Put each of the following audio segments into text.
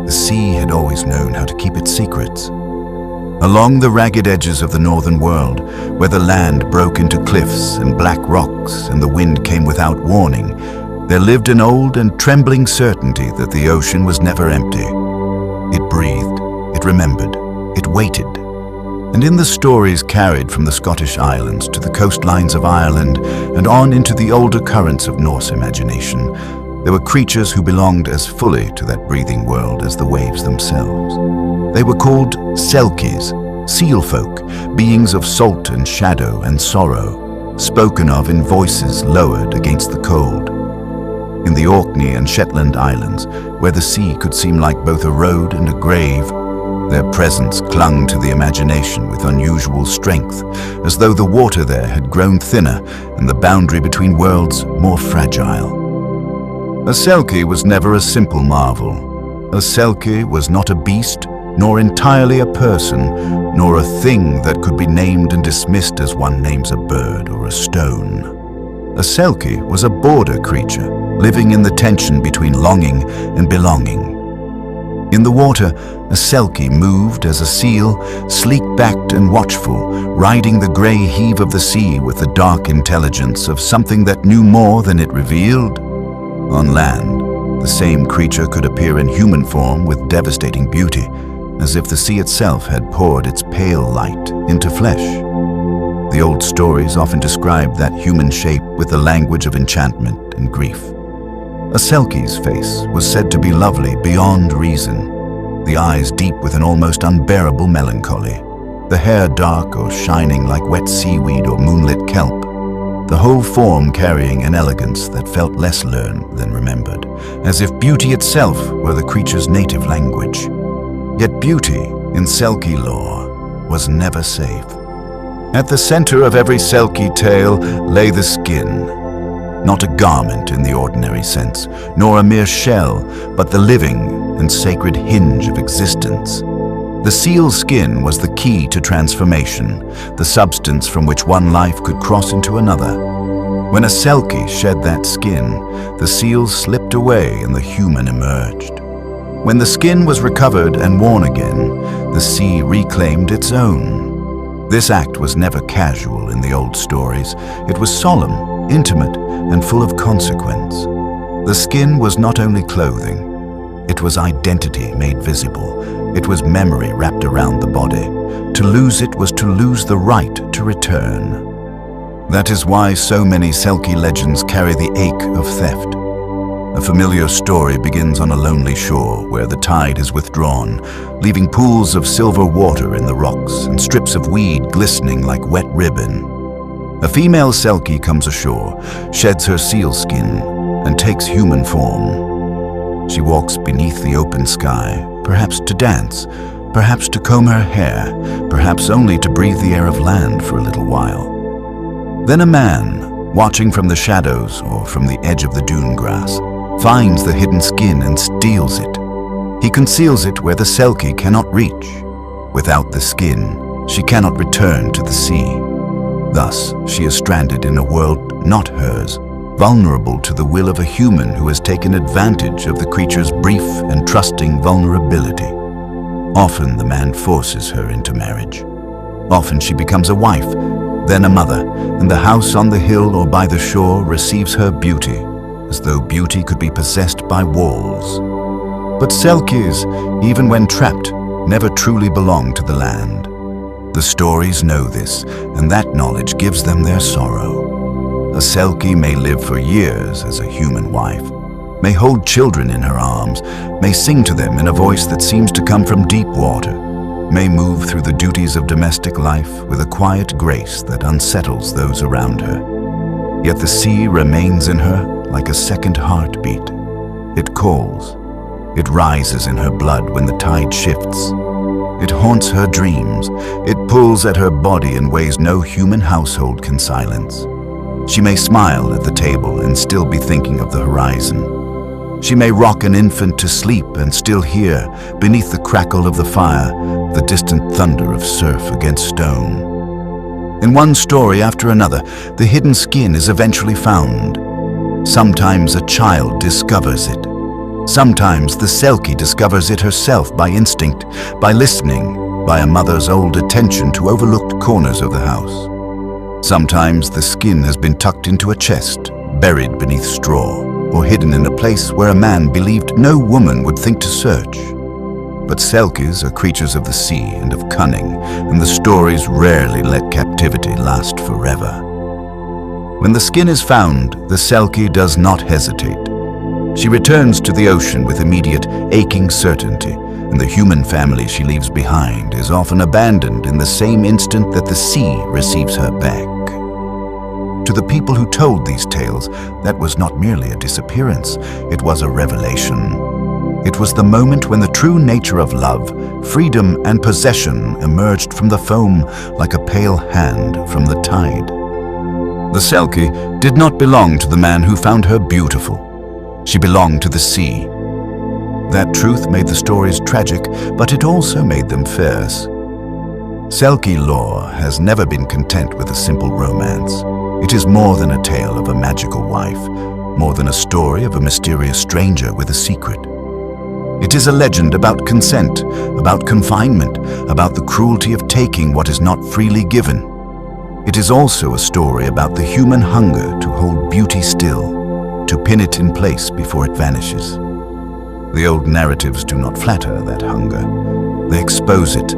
the sea had always known how to keep its secrets. Along the ragged edges of the northern world, where the land broke into cliffs and black rocks and the wind came without warning, there lived an old and trembling certainty that the ocean was never empty. It breathed, it remembered, it waited. And in the stories carried from the Scottish Islands to the coastlines of Ireland and on into the older currents of Norse imagination, there were creatures who belonged as fully to that breathing world as the waves themselves. They were called Selkies, seal folk, beings of salt and shadow and sorrow, spoken of in voices lowered against the cold. In the Orkney and Shetland Islands, where the sea could seem like both a road and a grave, their presence clung to the imagination with unusual strength, as though the water there had grown thinner and the boundary between worlds more fragile. A Selkie was never a simple marvel. A Selkie was not a beast, nor entirely a person, nor a thing that could be named and dismissed as one names a bird or a stone. A Selkie was a border creature, living in the tension between longing and belonging. In the water, a Selkie moved as a seal, sleek-backed and watchful, riding the grey heave of the sea with the dark intelligence of something that knew more than it revealed. On land, the same creature could appear in human form with devastating beauty, as if the sea itself had poured its pale light into flesh. The old stories often described that human shape with the language of enchantment and grief. A Selkie's face was said to be lovely beyond reason, the eyes deep with an almost unbearable melancholy, the hair dark or shining like wet seaweed or moonlit kelp, the whole form carrying an elegance that felt less learned than remembered, as if beauty itself were the creature's native language. Yet beauty, in Selkie lore, was never safe. At the center of every Selkie tale lay the skin, not a garment in the ordinary sense, nor a mere shell, but the living and sacred hinge of existence. The seal skin was the key to transformation, the substance from which one life could cross into another. When a Selkie shed that skin, the seal slipped away and the human emerged. When the skin was recovered and worn again, the sea reclaimed its own. This act was never casual in the old stories. It was solemn, intimate, and full of consequence. The skin was not only clothing, it was identity made visible. It was memory wrapped around the body. To lose it was to lose the right to return. That is why so many Selkie legends carry the ache of theft. A familiar story begins on a lonely shore where the tide has withdrawn, leaving pools of silver water in the rocks and strips of weed glistening like wet ribbon. A female Selkie comes ashore, sheds her seal skin, and takes human form. She walks beneath the open sky, perhaps to dance, perhaps to comb her hair, perhaps only to breathe the air of land for a little while. Then a man, watching from the shadows or from the edge of the dune grass, finds the hidden skin and steals it. He conceals it where the Selkie cannot reach. Without the skin, she cannot return to the sea. Thus, she is stranded in a world not hers, vulnerable to the will of a human who has taken advantage of the creature's brief and trusting vulnerability. Often the man forces her into marriage. Often she becomes a wife, then a mother, and the house on the hill or by the shore receives her beauty, as though beauty could be possessed by walls. But Selkies, even when trapped, never truly belong to the land. The stories know this, and that knowledge gives them their sorrow. A Selkie may live for years as a human wife, may hold children in her arms, may sing to them in a voice that seems to come from deep water, may move through the duties of domestic life with a quiet grace that unsettles those around her. Yet the sea remains in her like a second heartbeat. It calls. It rises in her blood when the tide shifts. It haunts her dreams. It pulls at her body in ways no human household can silence. She may smile at the table and still be thinking of the horizon. She may rock an infant to sleep and still hear, beneath the crackle of the fire, the distant thunder of surf against stone. In one story after another, the hidden skin is eventually found. Sometimes a child discovers it. Sometimes the Selkie discovers it herself by instinct, by listening, by a mother's old attention to overlooked corners of the house. Sometimes the skin has been tucked into a chest, buried beneath straw, or hidden in a place where a man believed no woman would think to search. But Selkies are creatures of the sea and of cunning, and the stories rarely let captivity last forever. When the skin is found, the Selkie does not hesitate. She returns to the ocean with immediate, aching certainty, and the human family she leaves behind is often abandoned in the same instant that the sea receives her back. To the people who told these tales, that was not merely a disappearance, it was a revelation. It was the moment when the true nature of love, freedom, and possession emerged from the foam like a pale hand from the tide. The Selkie did not belong to the man who found her beautiful. She belonged to the sea. That truth made the stories tragic, but it also made them fierce. Selkie lore has never been content with a simple romance. It is more than a tale of a magical wife, more than a story of a mysterious stranger with a secret. It is a legend about consent, about confinement, about the cruelty of taking what is not freely given. It is also a story about the human hunger to hold beauty still, to pin it in place before it vanishes. The old narratives do not flatter that hunger. They expose it.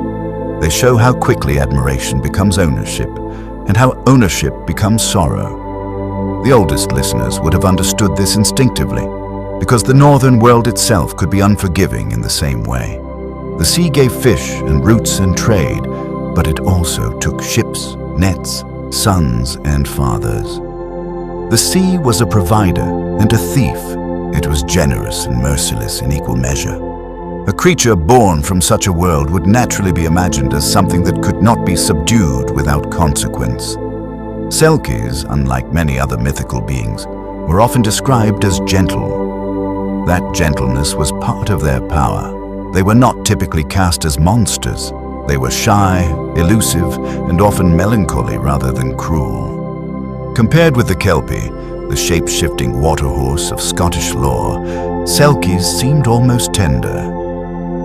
They show how quickly admiration becomes ownership, and how ownership becomes sorrow. The oldest listeners would have understood this instinctively, because the northern world itself could be unforgiving in the same way. The sea gave fish and roots and trade, but it also took ships, nets, sons, and fathers. The sea was a provider and a thief. It was generous and merciless in equal measure. A creature born from such a world would naturally be imagined as something that could not be subdued without consequence. Selkies, unlike many other mythical beings, were often described as gentle. That gentleness was part of their power. They were not typically cast as monsters. They were shy, elusive, and often melancholy rather than cruel. Compared with the Kelpie, the shape-shifting waterhorse of Scottish lore, Selkies seemed almost tender.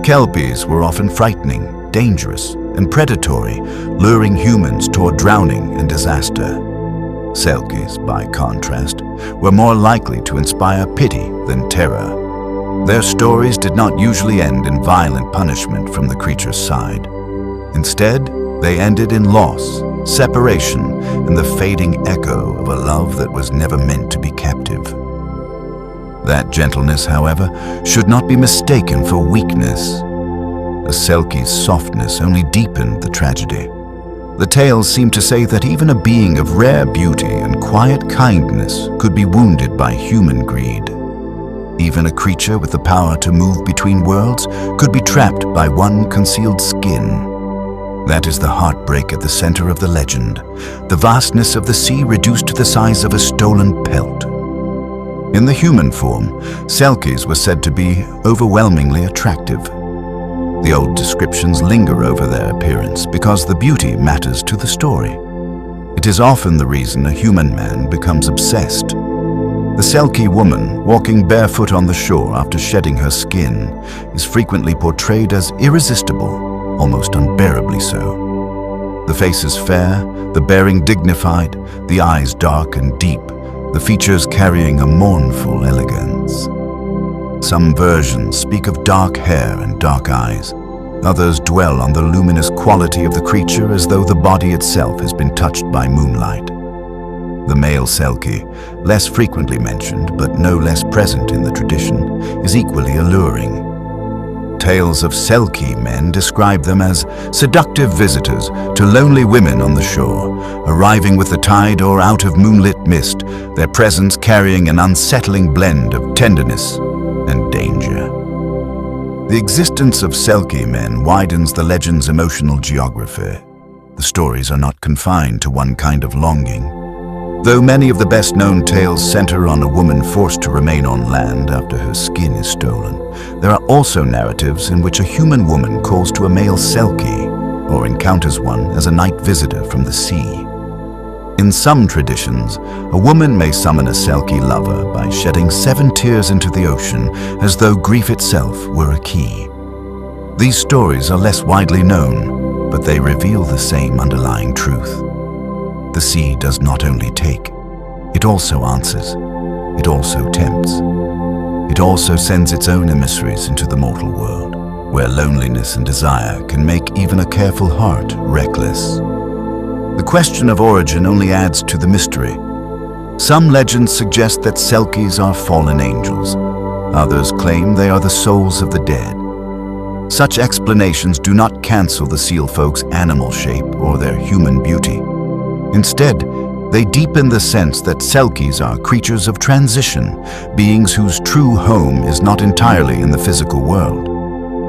Kelpies were often frightening, dangerous, and predatory, luring humans toward drowning and disaster. Selkies, by contrast, were more likely to inspire pity than terror. Their stories did not usually end in violent punishment from the creature's side. Instead, they ended in loss, separation, and the fading echo of a love that was never meant to be captive. That gentleness, however, should not be mistaken for weakness. A Selkie's softness only deepened the tragedy. The tales seem to say that even a being of rare beauty and quiet kindness could be wounded by human greed. Even a creature with the power to move between worlds could be trapped by one concealed skin. That is the heartbreak at the center of the legend, the vastness of the sea reduced to the size of a stolen pelt. In the human form, Selkies were said to be overwhelmingly attractive. The old descriptions linger over their appearance because the beauty matters to the story. It is often the reason a human man becomes obsessed. The Selkie woman, walking barefoot on the shore after shedding her skin, is frequently portrayed as irresistible, almost unbearably so. The face is fair, the bearing dignified, the eyes dark and deep, the features carrying a mournful elegance. Some versions speak of dark hair and dark eyes. Others dwell on the luminous quality of the creature as though the body itself has been touched by moonlight. The male Selkie, less frequently mentioned but no less present in the tradition, is equally alluring. Tales of Selkie men describe them as seductive visitors to lonely women on the shore, arriving with the tide or out of moonlit mist, their presence carrying an unsettling blend of tenderness and danger. The existence of Selkie men widens the legend's emotional geography. The stories are not confined to one kind of longing. Though many of the best-known tales center on a woman forced to remain on land after her skin is stolen, there are also narratives in which a human woman calls to a male Selkie or encounters one as a night visitor from the sea. In some traditions, a woman may summon a Selkie lover by shedding 7 tears into the ocean as though grief itself were a key. These stories are less widely known, but they reveal the same underlying truth. The sea does not only take, it also answers, it also tempts. It also sends its own emissaries into the mortal world, where loneliness and desire can make even a careful heart reckless. The question of origin only adds to the mystery. Some legends suggest that Selkies are fallen angels. Others claim they are the souls of the dead. Such explanations do not cancel the seal folk's animal shape or their human beauty. Instead, they deepen the sense that Selkies are creatures of transition, beings whose true home is not entirely in the physical world.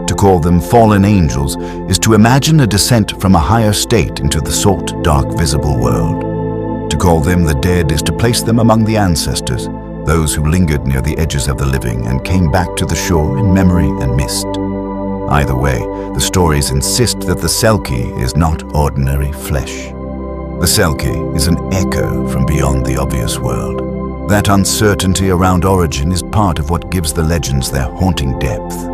To call them fallen angels is to imagine a descent from a higher state into the salt, dark, visible world. To call them the dead is to place them among the ancestors, those who lingered near the edges of the living and came back to the shore in memory and mist. Either way, the stories insist that the Selkie is not ordinary flesh. The Selkie is an echo from beyond the obvious world. That uncertainty around origin is part of what gives the legends their haunting depth.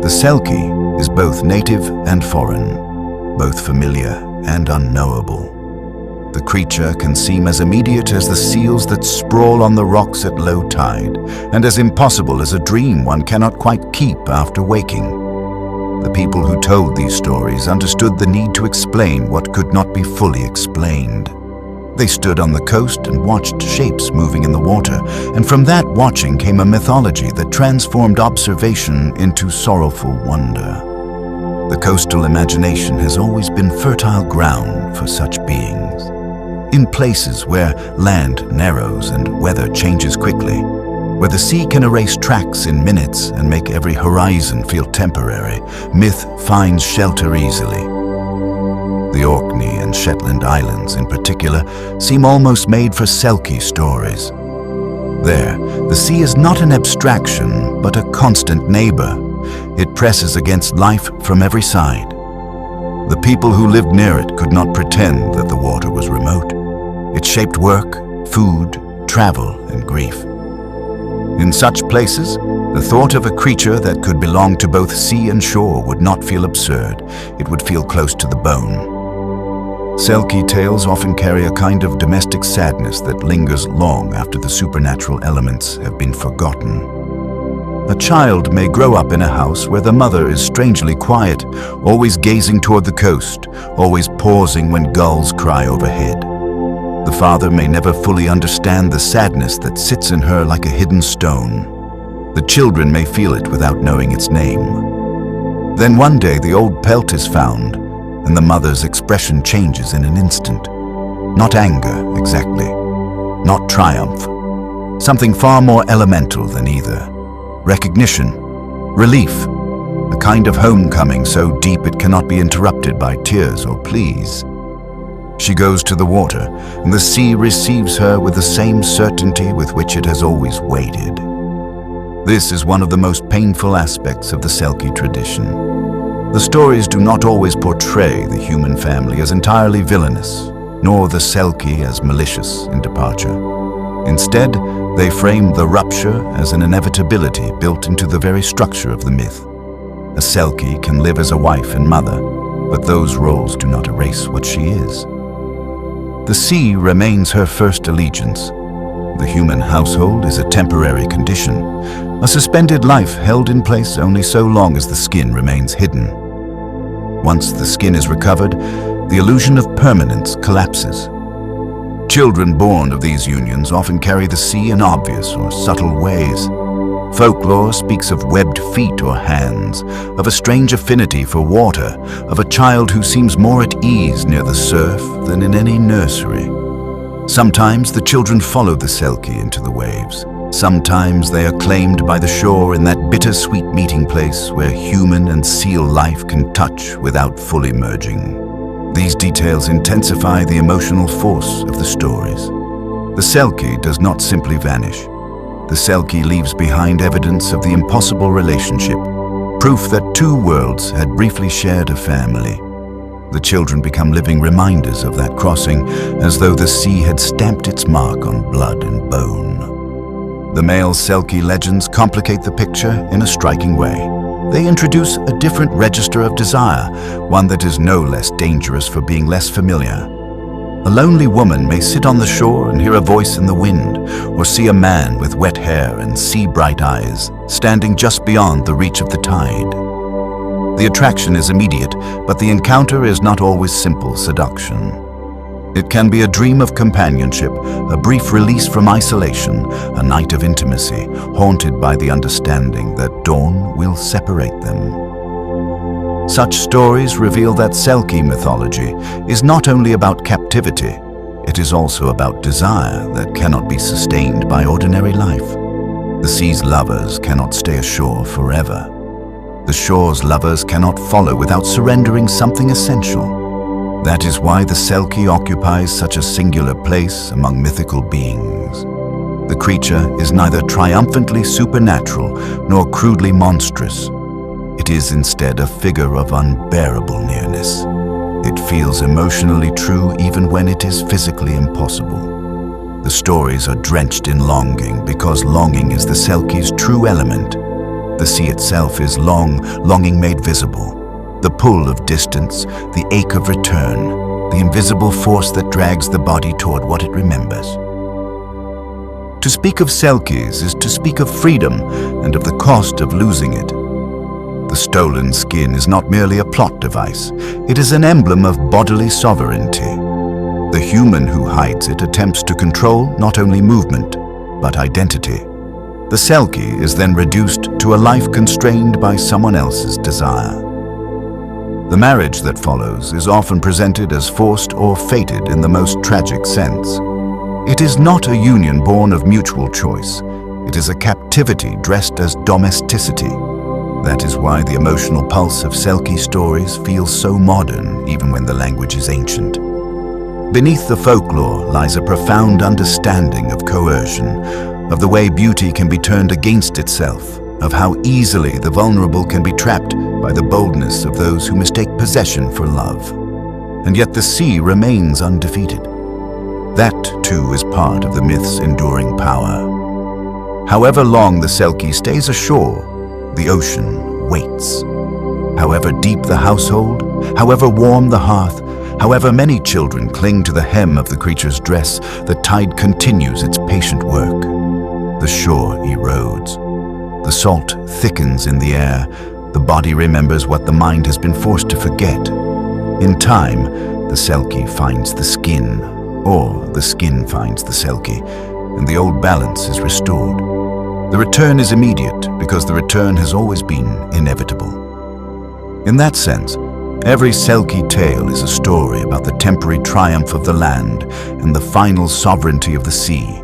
The Selkie is both native and foreign, both familiar and unknowable. The creature can seem as immediate as the seals that sprawl on the rocks at low tide, and as impossible as a dream one cannot quite keep after waking. The people who told these stories understood the need to explain what could not be fully explained. They stood on the coast and watched shapes moving in the water, and from that watching came a mythology that transformed observation into sorrowful wonder. The coastal imagination has always been fertile ground for such beings. In places where land narrows and weather changes quickly, where the sea can erase tracks in minutes and make every horizon feel temporary, myth finds shelter easily. The Orkney and Shetland Islands in particular seem almost made for Selkie stories. There, the sea is not an abstraction, but a constant neighbor. It presses against life from every side. The people who lived near it could not pretend that the water was remote. It shaped work, food, travel, and grief. In such places, the thought of a creature that could belong to both sea and shore would not feel absurd. It would feel close to the bone. Selkie tales often carry a kind of domestic sadness that lingers long after the supernatural elements have been forgotten. A child may grow up in a house where the mother is strangely quiet, always gazing toward the coast, always pausing when gulls cry overhead. The father may never fully understand the sadness that sits in her like a hidden stone. The children may feel it without knowing its name. Then one day the old pelt is found, and the mother's expression changes in an instant. Not anger, exactly. Not triumph. Something far more elemental than either. Recognition. Relief. A kind of homecoming so deep it cannot be interrupted by tears or pleas. She goes to the water, and the sea receives her with the same certainty with which it has always waited. This is one of the most painful aspects of the Selkie tradition. The stories do not always portray the human family as entirely villainous, nor the Selkie as malicious in departure. Instead, they frame the rupture as an inevitability built into the very structure of the myth. A Selkie can live as a wife and mother, but those roles do not erase what she is. The sea remains her first allegiance. The human household is a temporary condition, a suspended life held in place only so long as the skin remains hidden. Once the skin is recovered, the illusion of permanence collapses. Children born of these unions often carry the sea in obvious or subtle ways. Folklore speaks of webbed feet or hands, of a strange affinity for water, of a child who seems more at ease near the surf than in any nursery. Sometimes the children follow the Selkie into the waves. Sometimes they are claimed by the shore in that bittersweet meeting place where human and seal life can touch without fully merging. These details intensify the emotional force of the stories. The Selkie does not simply vanish. The Selkie leaves behind evidence of the impossible relationship, proof that two worlds had briefly shared a family. The children become living reminders of that crossing, as though the sea had stamped its mark on blood and bone. The male Selkie legends complicate the picture in a striking way. They introduce a different register of desire, one that is no less dangerous for being less familiar. A lonely woman may sit on the shore and hear a voice in the wind, or see a man with wet hair and sea-bright eyes standing just beyond the reach of the tide. The attraction is immediate, but the encounter is not always simple seduction. It can be a dream of companionship, a brief release from isolation, a night of intimacy, haunted by the understanding that dawn will separate them. Such stories reveal that Selkie mythology is not only about captivity, it is also about desire that cannot be sustained by ordinary life. The sea's lovers cannot stay ashore forever. The shore's lovers cannot follow without surrendering something essential. That is why the Selkie occupies such a singular place among mythical beings. The creature is neither triumphantly supernatural nor crudely monstrous. It is instead a figure of unbearable nearness. It feels emotionally true even when it is physically impossible. The stories are drenched in longing because longing is the Selkie's true element. The sea itself is longing made visible. The pull of distance, the ache of return, the invisible force that drags the body toward what it remembers. To speak of Selkies is to speak of freedom and of the cost of losing it. The stolen skin is not merely a plot device. It is an emblem of bodily sovereignty. The human who hides it attempts to control not only movement, but identity. The Selkie is then reduced to a life constrained by someone else's desire. The marriage that follows is often presented as forced or fated in the most tragic sense. It is not a union born of mutual choice. It is a captivity dressed as domesticity. That is why the emotional pulse of Selkie stories feels so modern, even when the language is ancient. Beneath the folklore lies a profound understanding of coercion, of the way beauty can be turned against itself, of how easily the vulnerable can be trapped by the boldness of those who mistake possession for love. And yet the sea remains undefeated. That, too, is part of the myth's enduring power. However long the Selkie stays ashore, the ocean waits. However deep the household, however warm the hearth, however many children cling to the hem of the creature's dress, the tide continues its patient work. The shore erodes. The salt thickens in the air. The body remembers what the mind has been forced to forget. In time, the Selkie finds the skin, or the skin finds the Selkie, and the old balance is restored. The return is immediate because the return has always been inevitable. In that sense, every Selkie tale is a story about the temporary triumph of the land and the final sovereignty of the sea.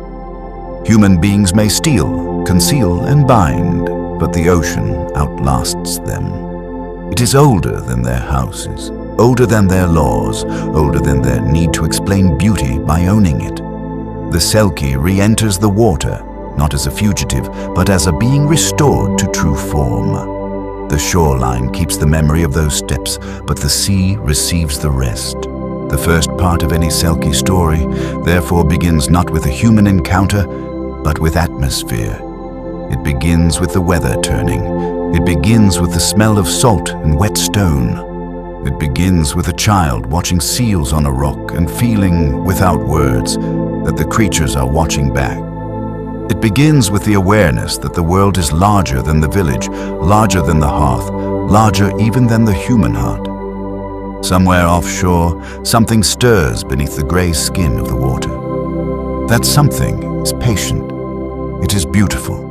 Human beings may steal, conceal, and bind, but the ocean outlasts them. It is older than their houses, older than their laws, older than their need to explain beauty by owning it. The Selkie re-enters the water, not as a fugitive, but as a being restored to true form. The shoreline keeps the memory of those steps, but the sea receives the rest. The first part of any Selkie story, therefore, begins not with a human encounter, but with atmosphere. It begins with the weather turning. It begins with the smell of salt and wet stone. It begins with a child watching seals on a rock and feeling, without words, that the creatures are watching back. It begins with the awareness that the world is larger than the village, larger than the hearth, larger even than the human heart. Somewhere offshore, something stirs beneath the gray skin of the water. That something is patient. It is beautiful.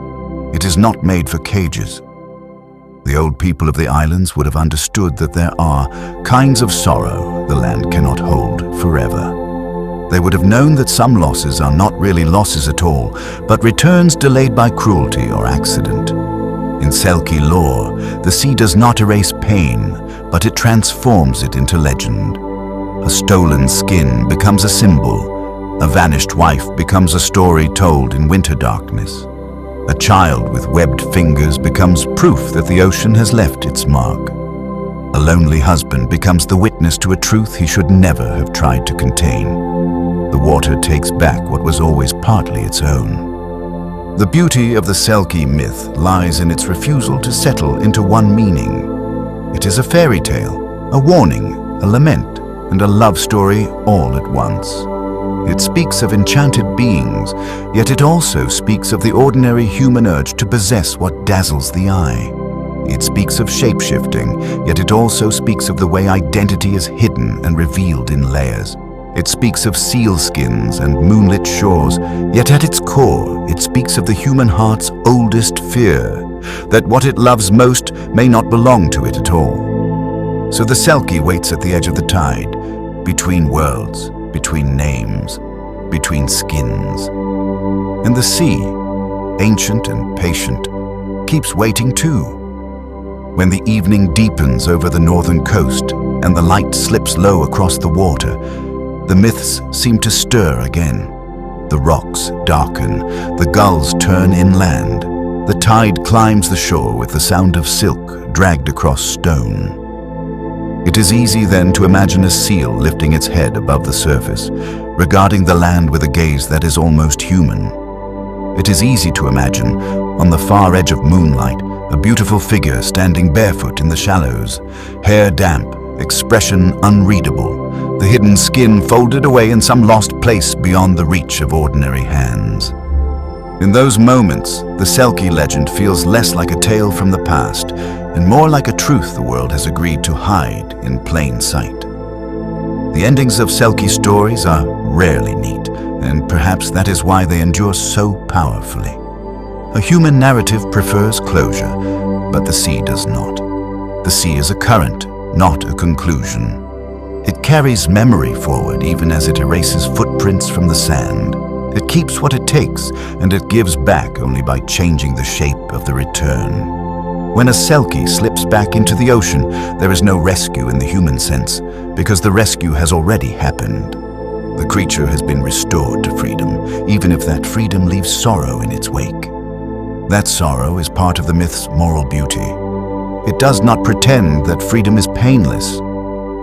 It is not made for cages. The old people of the islands would have understood that there are kinds of sorrow the land cannot hold forever. They would have known that some losses are not really losses at all, but returns delayed by cruelty or accident. In Selkie lore, the sea does not erase pain, but it transforms it into legend. A stolen skin becomes a symbol. A vanished wife becomes a story told in winter darkness. A child with webbed fingers becomes proof that the ocean has left its mark. A lonely husband becomes the witness to a truth he should never have tried to contain. The water takes back what was always partly its own. The beauty of the Selkie myth lies in its refusal to settle into one meaning. It is a fairy tale, a warning, a lament, and a love story all at once. It speaks of enchanted beings, yet it also speaks of the ordinary human urge to possess what dazzles the eye. It speaks of shapeshifting, yet it also speaks of the way identity is hidden and revealed in layers. It speaks of sealskins and moonlit shores, yet at its core, it speaks of the human heart's oldest fear, that what it loves most may not belong to it at all. So the Selkie waits at the edge of the tide, between worlds, between names, between skins. And the sea, ancient and patient, keeps waiting too. When the evening deepens over the northern coast and the light slips low across the water, the myths seem to stir again. The rocks darken, the gulls turn inland, the tide climbs the shore with the sound of silk dragged across stone. It is easy then to imagine a seal lifting its head above the surface, regarding the land with a gaze that is almost human. It is easy to imagine, on the far edge of moonlight, a beautiful figure standing barefoot in the shallows, hair damp, expression unreadable, the hidden skin folded away in some lost place beyond the reach of ordinary hands. In those moments, the Selkie legend feels less like a tale from the past and more like a truth the world has agreed to hide in plain sight. The endings of Selkie stories are rarely neat, and perhaps that is why they endure so powerfully. A human narrative prefers closure, but the sea does not. The sea is a current, not a conclusion. It carries memory forward even as it erases footprints from the sand. It keeps what it takes, and it gives back only by changing the shape of the return. When a Selkie slips back into the ocean, there is no rescue in the human sense, because the rescue has already happened. The creature has been restored to freedom, even if that freedom leaves sorrow in its wake. That sorrow is part of the myth's moral beauty. It does not pretend that freedom is painless.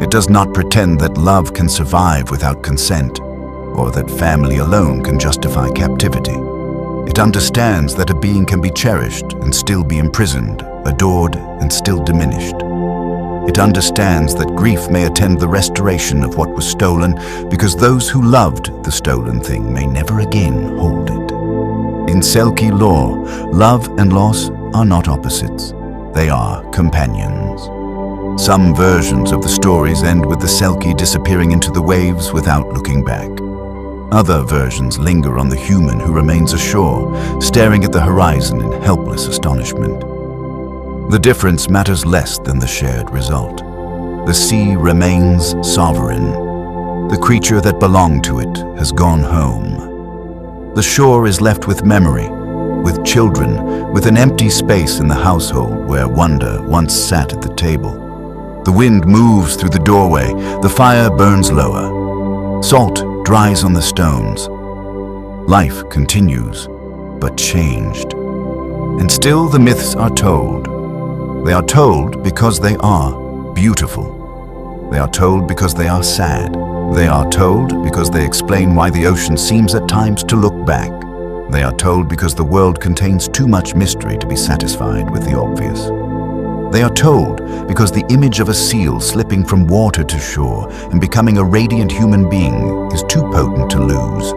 It does not pretend that love can survive without consent, or that family alone can justify captivity. It understands that a being can be cherished and still be imprisoned, adored and still diminished. It understands that grief may attend the restoration of what was stolen because those who loved the stolen thing may never again hold it. In Selkie lore, love and loss are not opposites. They are companions. Some versions of the stories end with the Selkie disappearing into the waves without looking back. Other versions linger on the human who remains ashore, staring at the horizon in helpless astonishment. The difference matters less than the shared result. The sea remains sovereign. The creature that belonged to it has gone home. The shore is left with memory, with children, with an empty space in the household where wonder once sat at the table. The wind moves through the doorway, the fire burns lower. Salt dries on the stones. Life continues, but changed. And still the myths are told. They are told because they are beautiful. They are told because they are sad. They are told because they explain why the ocean seems at times to look back. They are told because the world contains too much mystery to be satisfied with the obvious. They are told because the image of a seal slipping from water to shore and becoming a radiant human being is too potent to lose.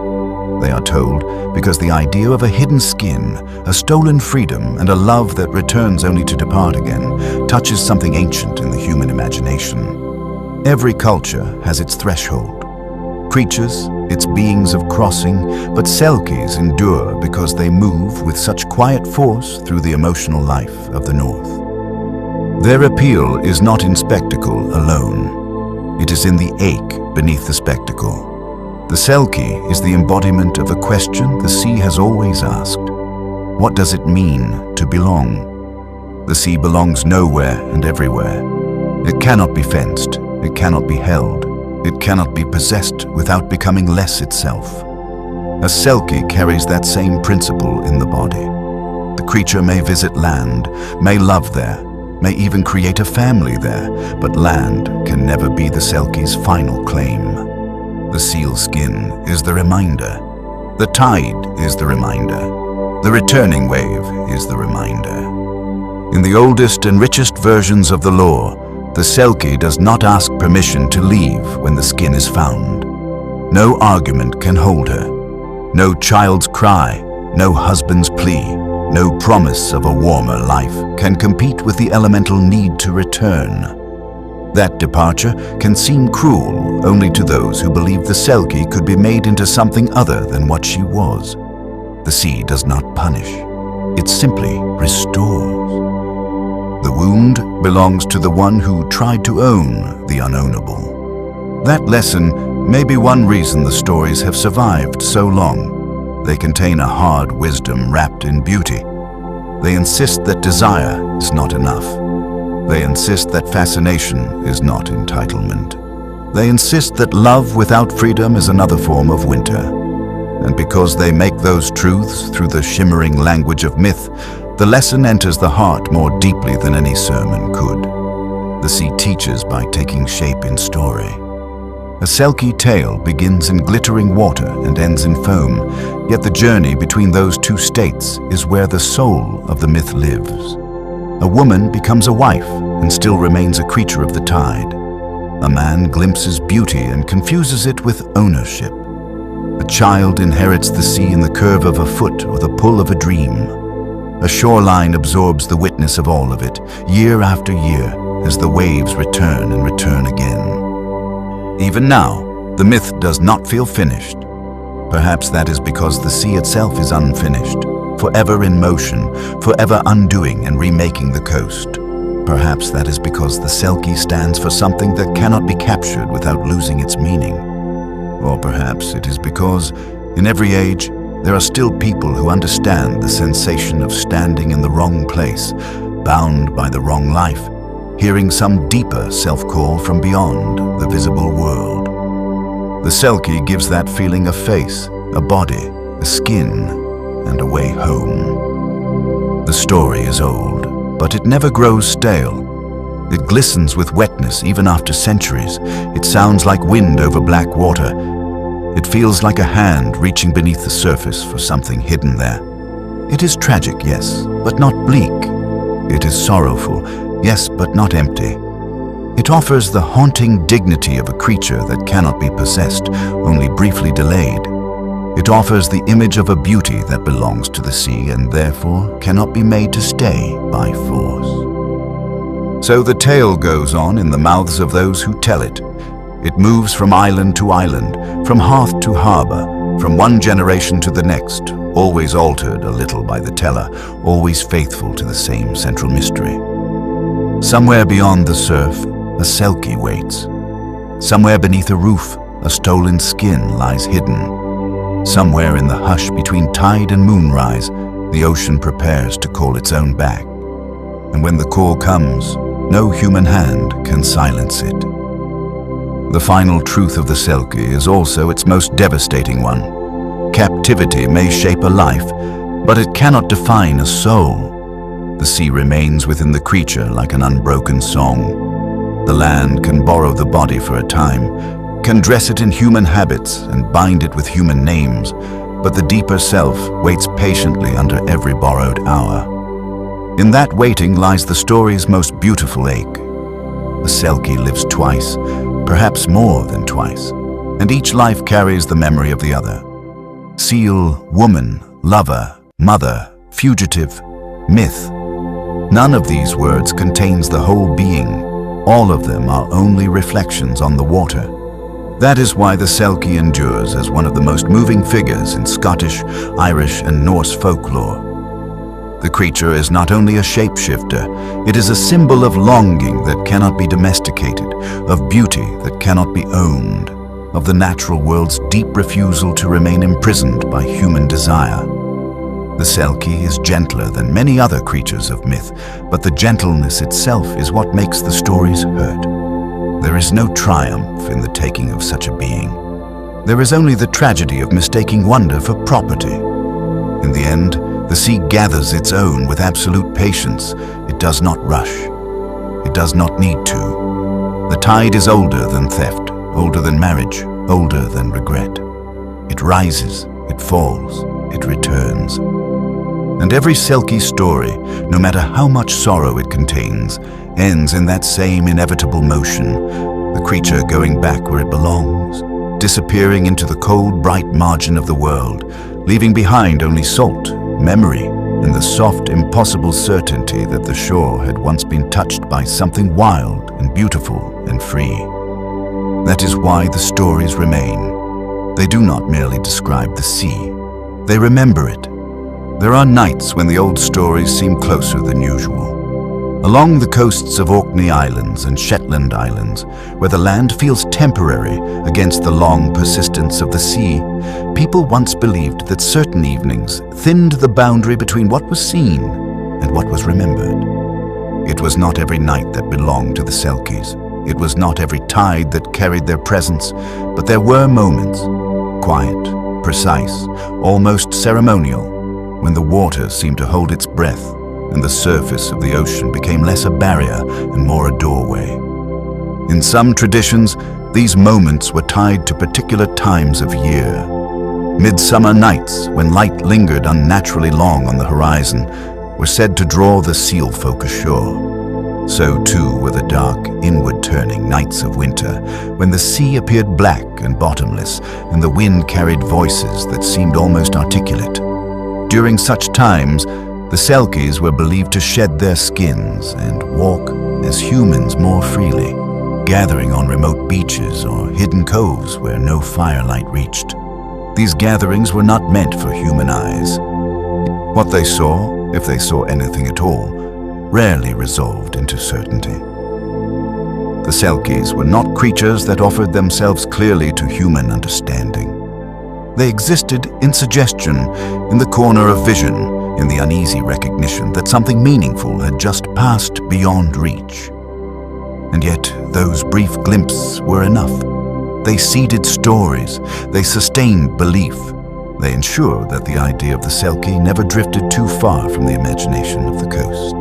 They are told because the idea of a hidden skin, a stolen freedom, and a love that returns only to depart again touches something ancient in the human imagination. Every culture has its threshold. Creatures, its beings of crossing, but Selkies endure because they move with such quiet force through the emotional life of the North. Their appeal is not in spectacle alone. It is in the ache beneath the spectacle. The Selkie is the embodiment of a question the sea has always asked. What does it mean to belong? The sea belongs nowhere and everywhere. It cannot be fenced. It cannot be held. It cannot be possessed without becoming less itself. A Selkie carries that same principle in the body. The creature may visit land, may love there, may even create a family there, but land can never be the Selkie's final claim. The sealskin is the reminder. The tide is the reminder. The returning wave is the reminder. In the oldest and richest versions of the lore, the Selkie does not ask permission to leave when the skin is found. No argument can hold her. No child's cry, no husband's plea, no promise of a warmer life can compete with the elemental need to return. That departure can seem cruel only to those who believe the Selkie could be made into something other than what she was. The sea does not punish. It simply restores. The wound belongs to the one who tried to own the unownable. That lesson may be one reason the stories have survived so long. They contain a hard wisdom wrapped in beauty. They insist that desire is not enough. They insist that fascination is not entitlement. They insist that love without freedom is another form of winter. And because they make those truths through the shimmering language of myth, the lesson enters the heart more deeply than any sermon could. The sea teaches by taking shape in story. A Selkie tale begins in glittering water and ends in foam, yet the journey between those two states is where the soul of the myth lives. A woman becomes a wife and still remains a creature of the tide. A man glimpses beauty and confuses it with ownership. A child inherits the sea in the curve of a foot or the pull of a dream. A shoreline absorbs the witness of all of it, year after year, as the waves return and return again. Even now, the myth does not feel finished. Perhaps that is because the sea itself is unfinished, forever in motion, forever undoing and remaking the coast. Perhaps that is because the Selkie stands for something that cannot be captured without losing its meaning. Or perhaps it is because, in every age, there are still people who understand the sensation of standing in the wrong place, bound by the wrong life, hearing some deeper self-call from beyond the visible world. The Selkie gives that feeling a face, a body, a skin, and a way home. The story is old, but it never grows stale. It glistens with wetness even after centuries. It sounds like wind over black water. It feels like a hand reaching beneath the surface for something hidden there. It is tragic, yes, but not bleak. It is sorrowful, yes, but not empty. It offers the haunting dignity of a creature that cannot be possessed, only briefly delayed. It offers the image of a beauty that belongs to the sea and therefore cannot be made to stay by force. So the tale goes on in the mouths of those who tell it. It moves from island to island, from hearth to harbor, from one generation to the next, always altered a little by the teller, always faithful to the same central mystery. Somewhere beyond the surf, a Selkie waits. Somewhere beneath a roof, a stolen skin lies hidden. Somewhere in the hush between tide and moonrise, the ocean prepares to call its own back. And when the call comes, no human hand can silence it. The final truth of the Selkie is also its most devastating one. Captivity may shape a life, but it cannot define a soul. The sea remains within the creature like an unbroken song. The land can borrow the body for a time, can dress it in human habits and bind it with human names, but the deeper self waits patiently under every borrowed hour. In that waiting lies the story's most beautiful ache. The Selkie lives twice, perhaps more than twice, and each life carries the memory of the other. Seal, woman, lover, mother, fugitive, myth. None of these words contains the whole being. All of them are only reflections on the water. That is why the Selkie endures as one of the most moving figures in Scottish, Irish, and Norse folklore. The creature is not only a shapeshifter, it is a symbol of longing that cannot be domesticated, of beauty that cannot be owned, of the natural world's deep refusal to remain imprisoned by human desire. The Selkie is gentler than many other creatures of myth, but the gentleness itself is what makes the stories hurt. There is no triumph in the taking of such a being. There is only the tragedy of mistaking wonder for property. In the end, the sea gathers its own with absolute patience. It does not rush. It does not need to. The tide is older than theft, older than marriage, older than regret. It rises, it falls, it returns. And every Selkie story, no matter how much sorrow it contains, ends in that same inevitable motion, the creature going back where it belongs, disappearing into the cold, bright margin of the world, leaving behind only salt, memory, and the soft, impossible certainty that the shore had once been touched by something wild and beautiful and free. That is why the stories remain. They do not merely describe the sea. They remember it. There are nights when the old stories seem closer than usual. Along the coasts of Orkney Islands and Shetland Islands, where the land feels temporary against the long persistence of the sea, people once believed that certain evenings thinned the boundary between what was seen and what was remembered. It was not every night that belonged to the Selkies. It was not every tide that carried their presence, but there were moments, quiet, precise, almost ceremonial, when the water seemed to hold its breath and the surface of the ocean became less a barrier and more a doorway. In some traditions, these moments were tied to particular times of year. Midsummer nights, when light lingered unnaturally long on the horizon, were said to draw the seal folk ashore. So too were the dark, inward-turning nights of winter, when the sea appeared black and bottomless, and the wind carried voices that seemed almost articulate. During such times, the Selkies were believed to shed their skins and walk as humans more freely, gathering on remote beaches or hidden coves where no firelight reached. These gatherings were not meant for human eyes. What they saw, if they saw anything at all, rarely resolved into certainty. The Selkies were not creatures that offered themselves clearly to human understanding. They existed in suggestion, in the corner of vision, in the uneasy recognition that something meaningful had just passed beyond reach. And yet, those brief glimpses were enough. They seeded stories, they sustained belief, they ensured that the idea of the Selkie never drifted too far from the imagination of the coast.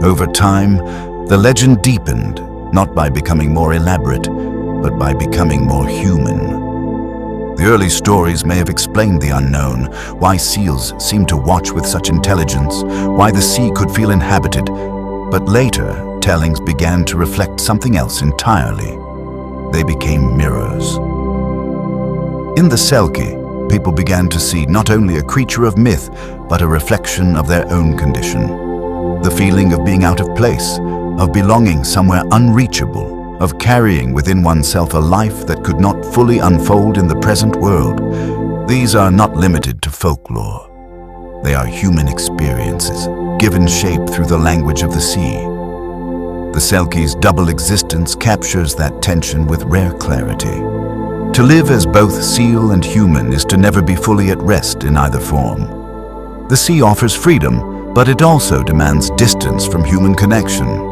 Over time, the legend deepened, not by becoming more elaborate, but by becoming more human. The early stories may have explained the unknown, why seals seemed to watch with such intelligence, why the sea could feel inhabited, but later tellings began to reflect something else entirely. They became mirrors. In the Selkie, people began to see not only a creature of myth, but a reflection of their own condition. The feeling of being out of place, of belonging somewhere unreachable, of carrying within oneself a life that could not fully unfold in the present world. These are not limited to folklore. They are human experiences, given shape through the language of the sea. The Selkie's double existence captures that tension with rare clarity. To live as both seal and human is to never be fully at rest in either form. The sea offers freedom, but it also demands distance from human connection.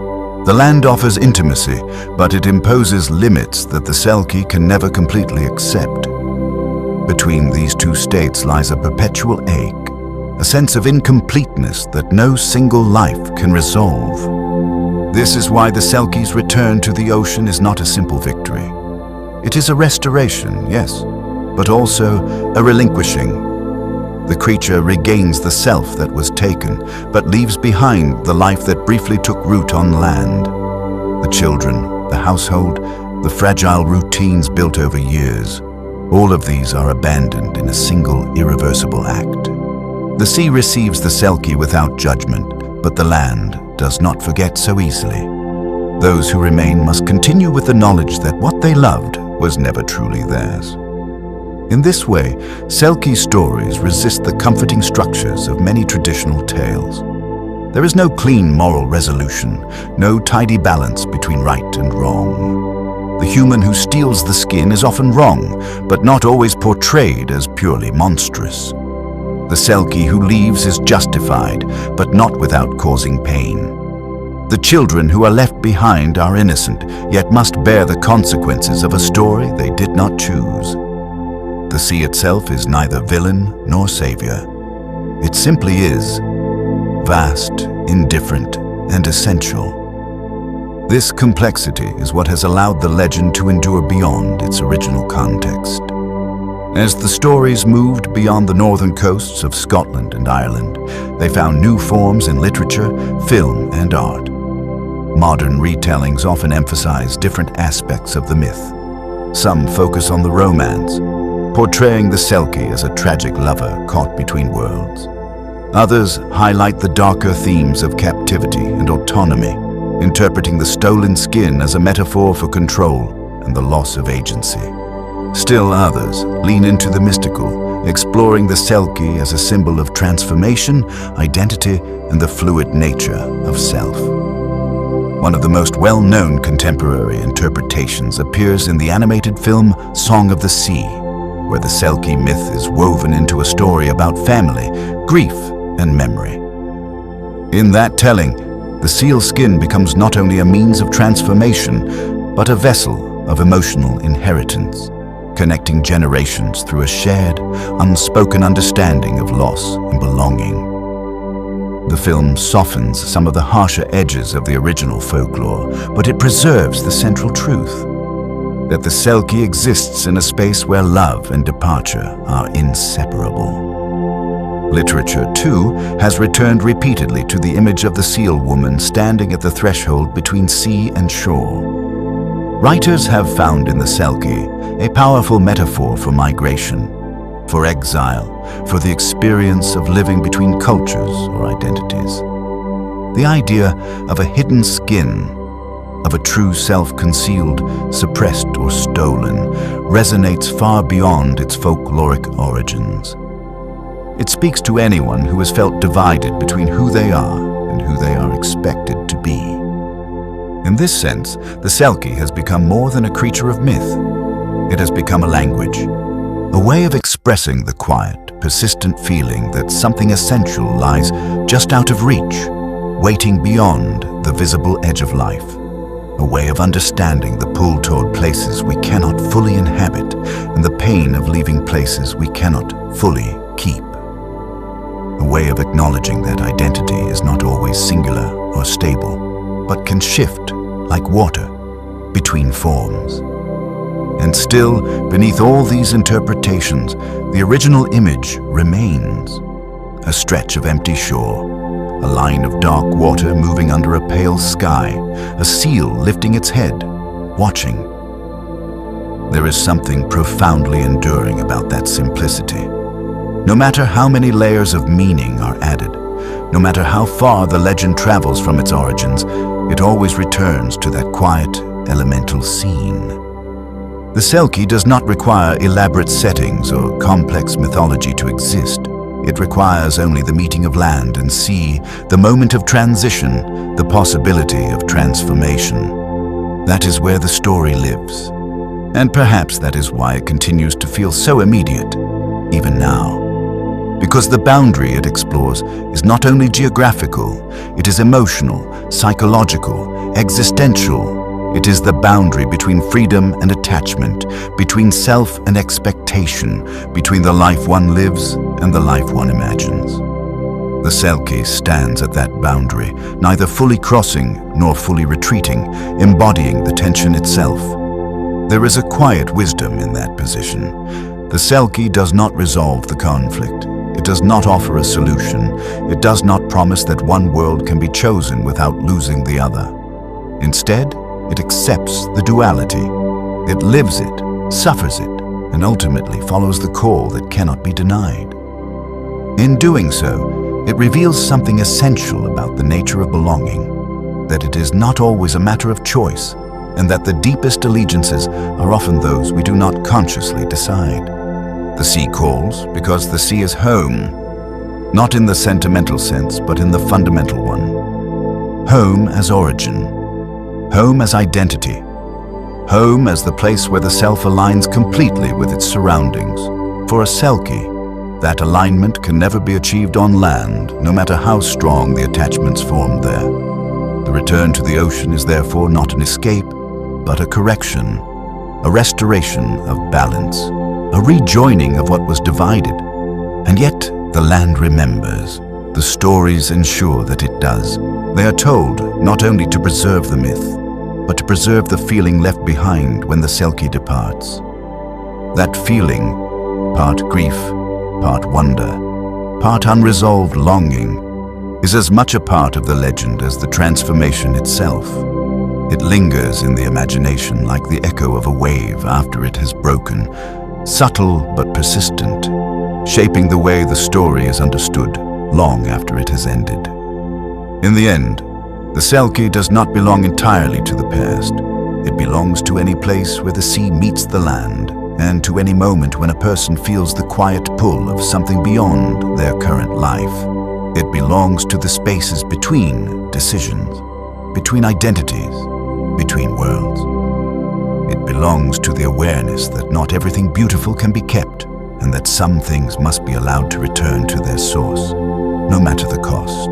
The land offers intimacy, but it imposes limits that the Selkie can never completely accept. Between these two states lies a perpetual ache, a sense of incompleteness that no single life can resolve. This is why the Selkie's return to the ocean is not a simple victory. It is a restoration, yes, but also a relinquishing. The creature regains the self that was taken, but leaves behind the life that briefly took root on land. The children, the household, the fragile routines built over years, all of these are abandoned in a single irreversible act. The sea receives the Selkie without judgment, but the land does not forget so easily. Those who remain must continue with the knowledge that what they loved was never truly theirs. In this way, Selkie stories resist the comforting structures of many traditional tales. There is no clean moral resolution, no tidy balance between right and wrong. The human who steals the skin is often wrong, but not always portrayed as purely monstrous. The Selkie who leaves is justified, but not without causing pain. The children who are left behind are innocent, yet must bear the consequences of a story they did not choose. The sea itself is neither villain nor savior. It simply is, vast, indifferent, and essential. This complexity is what has allowed the legend to endure beyond its original context. As the stories moved beyond the northern coasts of Scotland and Ireland, they found new forms in literature, film, and art. Modern retellings often emphasize different aspects of the myth. Some focus on the romance, portraying the Selkie as a tragic lover caught between worlds. Others highlight the darker themes of captivity and autonomy, interpreting the stolen skin as a metaphor for control and the loss of agency. Still others lean into the mystical, exploring the Selkie as a symbol of transformation, identity, and the fluid nature of self. One of the most well-known contemporary interpretations appears in the animated film Song of the Sea, where the Selkie myth is woven into a story about family, grief, and memory. In that telling, the seal skin becomes not only a means of transformation, but a vessel of emotional inheritance, connecting generations through a shared, unspoken understanding of loss and belonging. The film softens some of the harsher edges of the original folklore, but it preserves the central truth, that the Selkie exists in a space where love and departure are inseparable. Literature, too, has returned repeatedly to the image of the seal woman standing at the threshold between sea and shore. Writers have found in the Selkie a powerful metaphor for migration, for exile, for the experience of living between cultures or identities. The idea of a hidden skin, of a true self concealed, suppressed, or stolen, resonates far beyond its folkloric origins. It speaks to anyone who has felt divided between who they are and who they are expected to be. In this sense, the Selkie has become more than a creature of myth. It has become a language, a way of expressing the quiet, persistent feeling that something essential lies just out of reach, waiting beyond the visible edge of life. A way of understanding the pull toward places we cannot fully inhabit and the pain of leaving places we cannot fully keep. A way of acknowledging that identity is not always singular or stable, but can shift, like water, between forms. And still, beneath all these interpretations, the original image remains. A stretch of empty shore, a line of dark water moving under a pale sky, a seal lifting its head, watching. There is something profoundly enduring about that simplicity. No matter how many layers of meaning are added, no matter how far the legend travels from its origins, it always returns to that quiet, elemental scene. The Selkie does not require elaborate settings or complex mythology to exist. It requires only the meeting of land and sea, the moment of transition, the possibility of transformation. That is where the story lives. And perhaps that is why it continues to feel so immediate, even now. Because the boundary it explores is not only geographical, it is emotional, psychological, existential. It is the boundary between freedom and attachment, between self and expectation, between the life one lives and the life one imagines. The Selkie stands at that boundary, neither fully crossing nor fully retreating, embodying the tension itself. There is a quiet wisdom in that position. The Selkie does not resolve the conflict. It does not offer a solution. It does not promise that one world can be chosen without losing the other. Instead, it accepts the duality. It lives it, suffers it, and ultimately follows the call that cannot be denied. In doing so, it reveals something essential about the nature of belonging, that it is not always a matter of choice, and that the deepest allegiances are often those we do not consciously decide. The sea calls because the sea is home, not in the sentimental sense, but in the fundamental one. Home as origin, home as identity, home as the place where the self aligns completely with its surroundings. For a Selkie, that alignment can never be achieved on land, no matter how strong the attachments formed there. The return to the ocean is therefore not an escape, but a correction, a restoration of balance, a rejoining of what was divided. And yet, the land remembers. The stories ensure that it does. They are told not only to preserve the myth, but to preserve the feeling left behind when the Selkie departs. That feeling, part grief, part wonder, part unresolved longing, is as much a part of the legend as the transformation itself. It lingers in the imagination like the echo of a wave after it has broken, subtle but persistent, shaping the way the story is understood long after it has ended. In the end, the Selkie does not belong entirely to the past. It belongs to any place where the sea meets the land, and to any moment when a person feels the quiet pull of something beyond their current life. It belongs to the spaces between decisions, between identities, between worlds. It belongs to the awareness that not everything beautiful can be kept, and that some things must be allowed to return to their source, no matter the cost.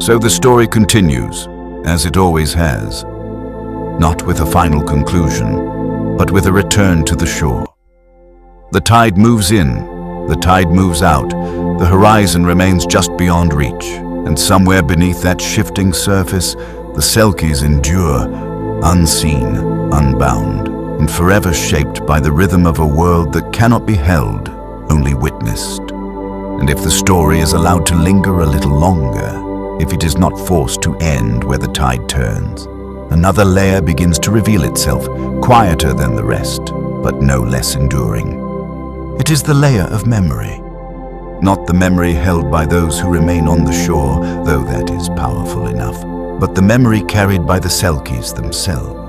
So the story continues, as it always has, not with a final conclusion, but with a return to the shore. The tide moves in, the tide moves out, the horizon remains just beyond reach, and somewhere beneath that shifting surface, the Selkies endure, unseen, unbound, and forever shaped by the rhythm of a world that cannot be held, only witnessed. And if the story is allowed to linger a little longer, if it is not forced to end where the tide turns, another layer begins to reveal itself, quieter than the rest, but no less enduring. It is the layer of memory. Not the memory held by those who remain on the shore, though that is powerful enough, but the memory carried by the Selkies themselves.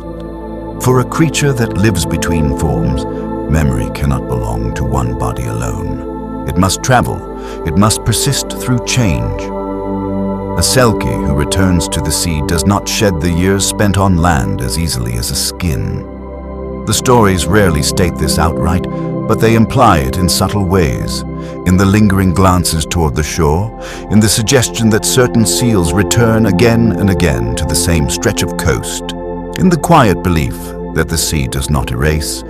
For a creature that lives between forms, memory cannot belong to one body alone. It must travel, it must persist through change. A Selkie who returns to the sea does not shed the years spent on land as easily as a skin. The stories rarely state this outright, but they imply it in subtle ways, in the lingering glances toward the shore, in the suggestion that certain seals return again and again to the same stretch of coast, in the quiet belief that the sea does not erase,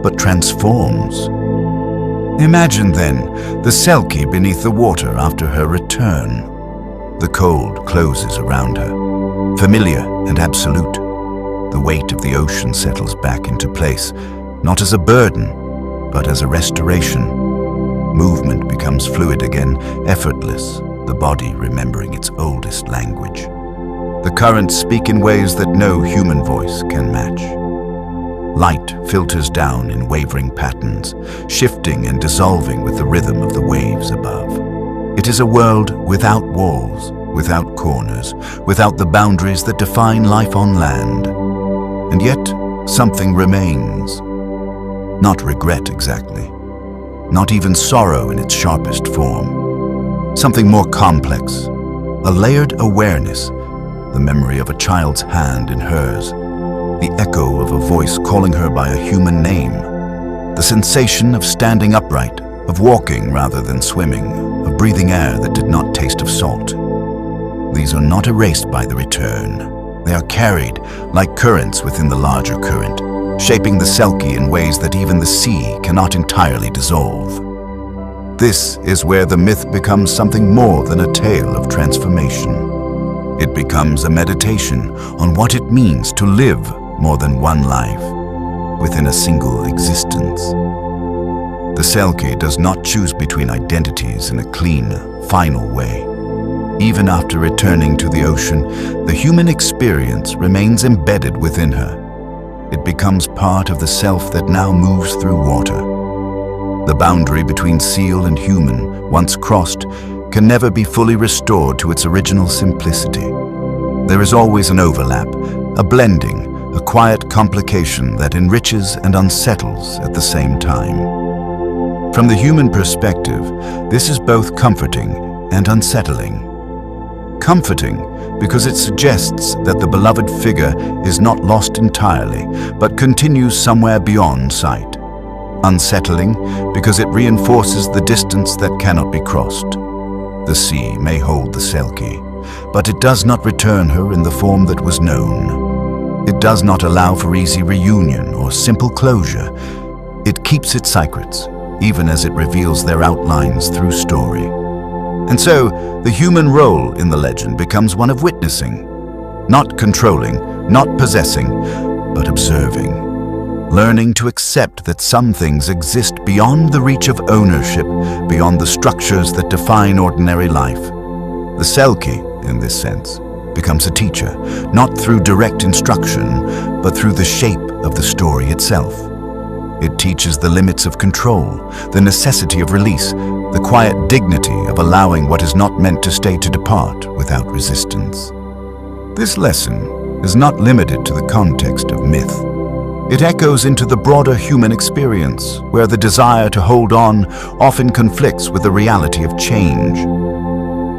but transforms. Imagine then the Selkie beneath the water after her return. The cold closes around her, familiar and absolute. The weight of the ocean settles back into place, not as a burden, but as a restoration. Movement becomes fluid again, effortless, the body remembering its oldest language. The currents speak in ways that no human voice can match. Light filters down in wavering patterns, shifting and dissolving with the rhythm of the waves above. It is a world without walls, without corners, without the boundaries that define life on land. And yet, something remains. Not regret exactly, not even sorrow in its sharpest form. Something more complex, a layered awareness, the memory of a child's hand in hers, the echo of a voice calling her by a human name, the sensation of standing upright, of walking rather than swimming, of breathing air that did not taste of salt. These are not erased by the return. They are carried like currents within the larger current, shaping the Selkie in ways that even the sea cannot entirely dissolve. This is where the myth becomes something more than a tale of transformation. It becomes a meditation on what it means to live more than one life within a single existence. The Selkie does not choose between identities in a clean, final way. Even after returning to the ocean, the human experience remains embedded within her. It becomes part of the self that now moves through water. The boundary between seal and human, once crossed, can never be fully restored to its original simplicity. There is always an overlap, a blending, a quiet complication that enriches and unsettles at the same time. From the human perspective, this is both comforting and unsettling. Comforting because it suggests that the beloved figure is not lost entirely, but continues somewhere beyond sight. Unsettling because it reinforces the distance that cannot be crossed. The sea may hold the Selkie, but it does not return her in the form that was known. It does not allow for easy reunion or simple closure. It keeps its secrets, even as it reveals their outlines through story. And so, the human role in the legend becomes one of witnessing, not controlling, not possessing, but observing. Learning to accept that some things exist beyond the reach of ownership, beyond the structures that define ordinary life. The Selkie, in this sense, becomes a teacher, not through direct instruction, but through the shape of the story itself. It teaches the limits of control, the necessity of release, the quiet dignity of allowing what is not meant to stay to depart without resistance. This lesson is not limited to the context of myth. It echoes into the broader human experience, where the desire to hold on often conflicts with the reality of change.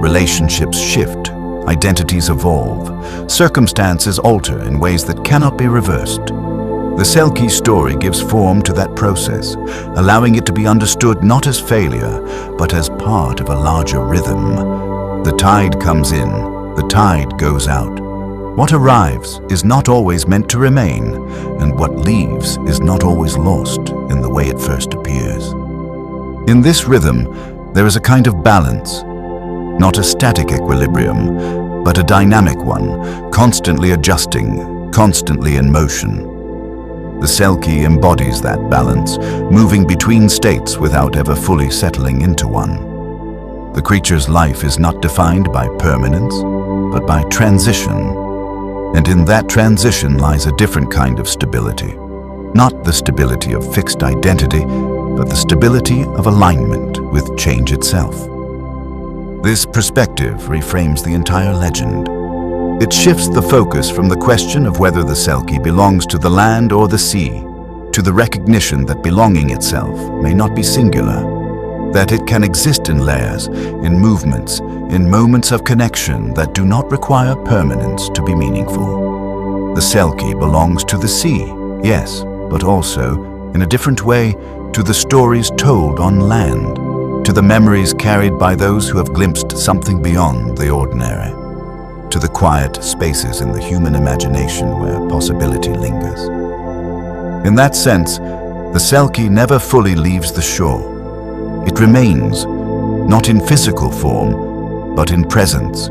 Relationships shift, identities evolve, circumstances alter in ways that cannot be reversed. The Selkie story gives form to that process, allowing it to be understood not as failure, but as part of a larger rhythm. The tide comes in, the tide goes out. What arrives is not always meant to remain, and what leaves is not always lost in the way it first appears. In this rhythm, there is a kind of balance, not a static equilibrium, but a dynamic one, constantly adjusting, constantly in motion. The Selkie embodies that balance, moving between states without ever fully settling into one. The creature's life is not defined by permanence, but by transition. And in that transition lies a different kind of stability. Not the stability of fixed identity, but the stability of alignment with change itself. This perspective reframes the entire legend. It shifts the focus from the question of whether the Selkie belongs to the land or the sea, to the recognition that belonging itself may not be singular, that it can exist in layers, in movements, in moments of connection that do not require permanence to be meaningful. The Selkie belongs to the sea, yes, but also, in a different way, to the stories told on land, to the memories carried by those who have glimpsed something beyond the ordinary, to the quiet spaces in the human imagination where possibility lingers. In that sense, the Selkie never fully leaves the shore. It remains, not in physical form, but in presence,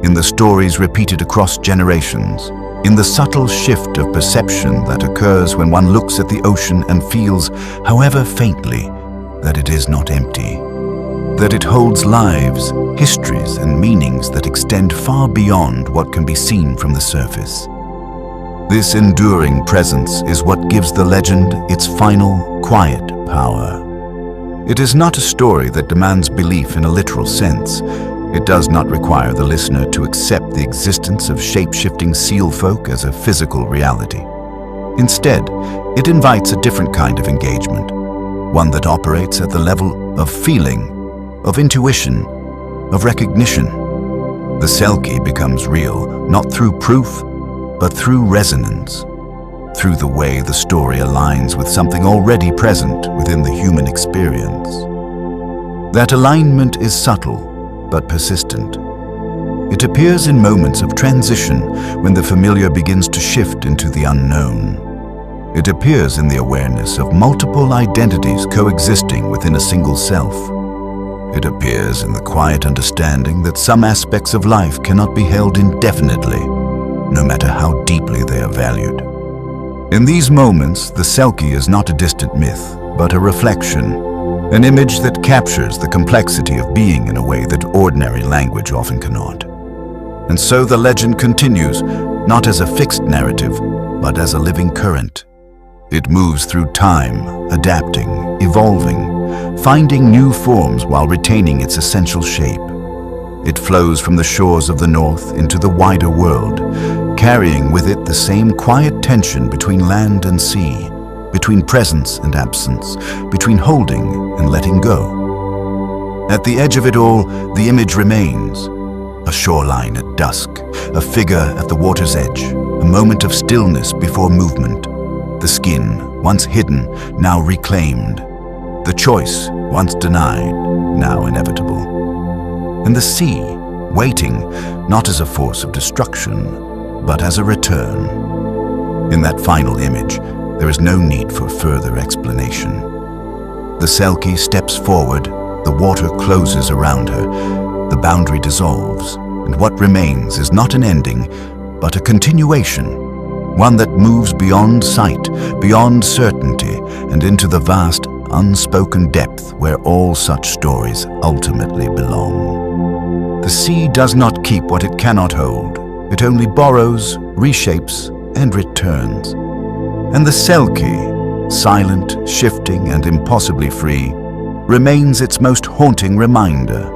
in the stories repeated across generations, in the subtle shift of perception that occurs when one looks at the ocean and feels, however faintly, that it is not empty, that it holds lives, histories, and meanings that extend far beyond what can be seen from the surface. This enduring presence is what gives the legend its final, quiet power. It is not a story that demands belief in a literal sense. It does not require the listener to accept the existence of shape-shifting seal folk as a physical reality. Instead, it invites a different kind of engagement, one that operates at the level of feeling, of intuition, of recognition. The Selkie becomes real, not through proof, but through resonance, through the way the story aligns with something already present within the human experience. That alignment is subtle, but persistent. It appears in moments of transition when the familiar begins to shift into the unknown. It appears in the awareness of multiple identities coexisting within a single self. It appears in the quiet understanding that some aspects of life cannot be held indefinitely, no matter how deeply they are valued. In these moments, the Selkie is not a distant myth, but a reflection, an image that captures the complexity of being in a way that ordinary language often cannot. And so the legend continues, not as a fixed narrative, but as a living current. It moves through time, adapting, evolving, finding new forms while retaining its essential shape. It flows from the shores of the north into the wider world, carrying with it the same quiet tension between land and sea, between presence and absence, between holding and letting go. At the edge of it all, the image remains. A shoreline at dusk, a figure at the water's edge, a moment of stillness before movement. The skin, once hidden, now reclaimed. The choice, once denied, now inevitable. And the sea, waiting, not as a force of destruction, but as a return. In that final image, there is no need for further explanation. The Selkie steps forward, the water closes around her, the boundary dissolves, and what remains is not an ending, but a continuation, one that moves beyond sight, beyond certainty, and into the vast, unspoken depth where all such stories ultimately belong. The sea does not keep what it cannot hold. It only borrows, reshapes, and returns. And the Selkie, silent, shifting, and impossibly free, remains its most haunting reminder.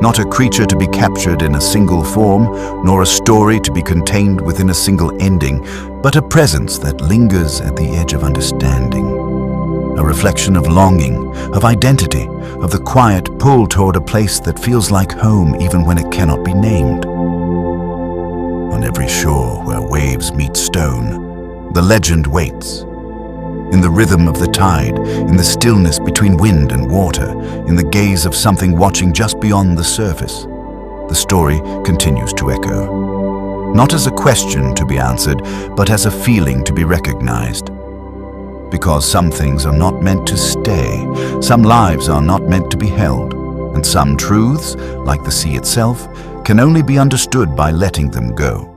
Not a creature to be captured in a single form, nor a story to be contained within a single ending, but a presence that lingers at the edge of understanding. A reflection of longing, of identity, of the quiet pull toward a place that feels like home even when it cannot be named. On every shore where waves meet stone, the legend waits. In the rhythm of the tide, in the stillness between wind and water, in the gaze of something watching just beyond the surface, the story continues to echo. Not as a question to be answered, but as a feeling to be recognized. Because some things are not meant to stay, some lives are not meant to be held, and some truths, like the sea itself, can only be understood by letting them go.